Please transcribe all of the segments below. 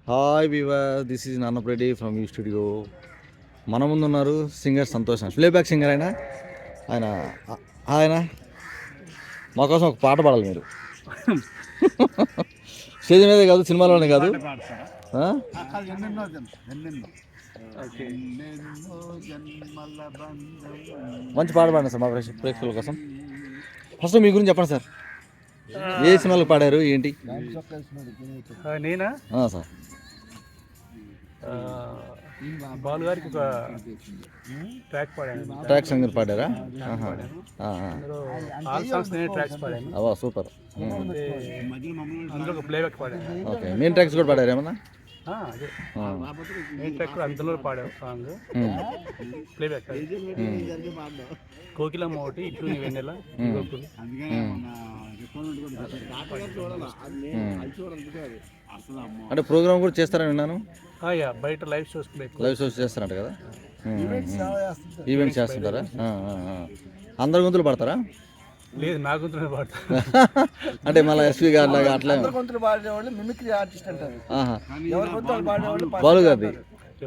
Hi viewer, this is Nannapreddy from U studio. మన ముందు ఉన్నారు సింగర్ సంతోష్, ప్లేబ్యాక్ సింగర్ ఆయన ఆయన ఆయన మా కోసం ఒక పాట పాడాలి మీరు. స్టేజ్ మీదే కాదు, సినిమాలోనే కాదు. మంచి పాట పాడండి సార్ మా ప్రేక్షకుల కోసం. ఫస్ట్ మీ గురించి చెప్పండి సార్. ఏ సినిమాలకు పాడారు ఏంటి? నేనా సార్ బాలు గారికి ఒక ట్రాక్ పాడాను. ట్రాక్ సింగర్ పాడారా? ఆల్ సాంగ్స్ నేనే ట్రాక్స్ పాడాను. అవా సూపర్. అందులో ఒక ప్లేబ్యాక్ పాడాను. ఓకే, మెయిన్ ట్రాక్స్ కూడా పాడారు ఏమన్నా? అదే మెయిన్ ట్రాక్ కూడా అందులో పాడావు సాంగ్ ప్లేబ్యాక్. కోకిలమ్మ ఒకటి, ఇట్లు నీ వెన్నెల, గోకులు. అంటే ప్రోగ్రామ్ కూడా చేస్తారని విన్నాను. బయట లైవ్ షోస్ చేస్తారంట కదా. ఈవెంట్స్ చేస్తుంటారా? అందరి గొంతులు పడతారా? లేదు, నా గొంతులు పాడతా. అంటే మళ్ళీ ఎస్పీ గారి లాగా అట్లా బాలు గారిది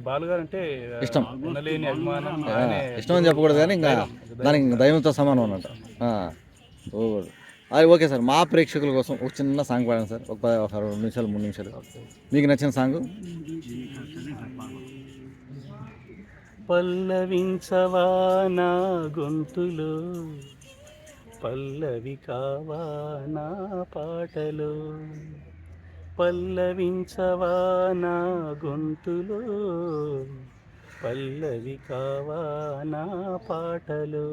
బాలు గారు అంటే ఇష్టం, ఉండలేని అభిమానం. ఇష్టం అని చెప్పకూడదు కానీ ఇంకా దానికి దైవంతో సమానం అన్నమాట. అది ఓకే సార్, మా ప్రేక్షకుల కోసం ఒక చిన్న సాంగ్ పాడండి సార్. ఒక 2 నిమిషాలు 3 నిమిషాలు మీకు నచ్చిన సాంగ్. పల్లవించవా నా గొంతులో, పల్లవి కావా నా పాటలో. పల్లవించవా నా గొంతులో, పల్లవి కావా నా పాటలో.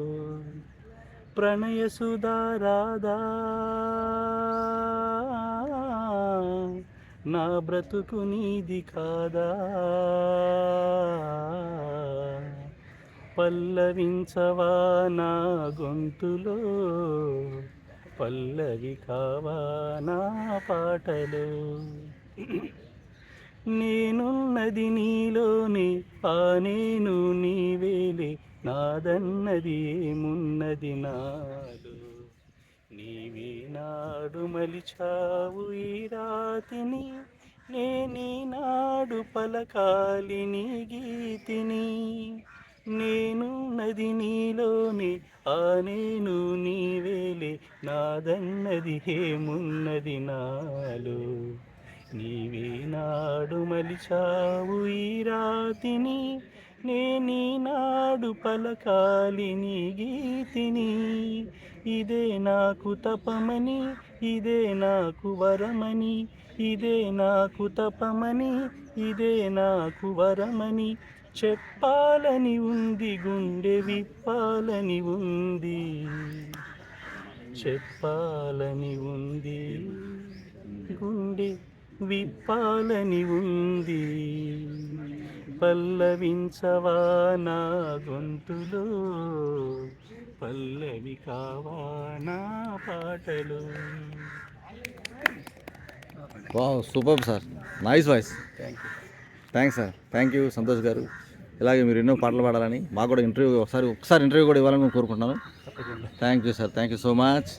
ప్రణయ సుధారాధా నా బ్రతుకు నీది కాదా. పల్లవించవా నా గొంతులో, పల్లవి కావా నా పాటలో. నేనున్నది నీలోనే, ఆ నేను నీవేలే, నాదన్నది ఏమున్నది నాలో. నీవే నాడు మలిచావు ఈ రాతిని, నేనీనాడు పలకాలి నీ గీతిని. నేను నది నీలోనే, ఆ నేను నీవేలే, నాదన్నది ఏమున్నది నాలో. నీవే నాడు మలిచావు ఈ రాతిని, నేనీనాడు పలకాలి నీ గీతిని. ఇదే నాకు తపమని, ఇదే నాకు వరమని, ఇదే నాకు తపమని, ఇదే నాకు వరమని. చెప్పాలని ఉంది, గుండె విప్పాలని ఉంది, చెప్పాలని ఉంది, గుండె విప్పాలని ఉంది. పల్లవించవా నా గొంతులో, పల్లవి కావా నా పాటలు. Wow, super sir, nice voice. Thanks sir, thank you Santosh గారు. ఇలాగే మీరు ఎన్నో పాటలు పాడాలని, మాకు కూడా ఒకసారి ఇంటర్వ్యూ కూడా ఇవ్వాలని కోరుకుంటున్నాను. Thank you sir, thank you so much.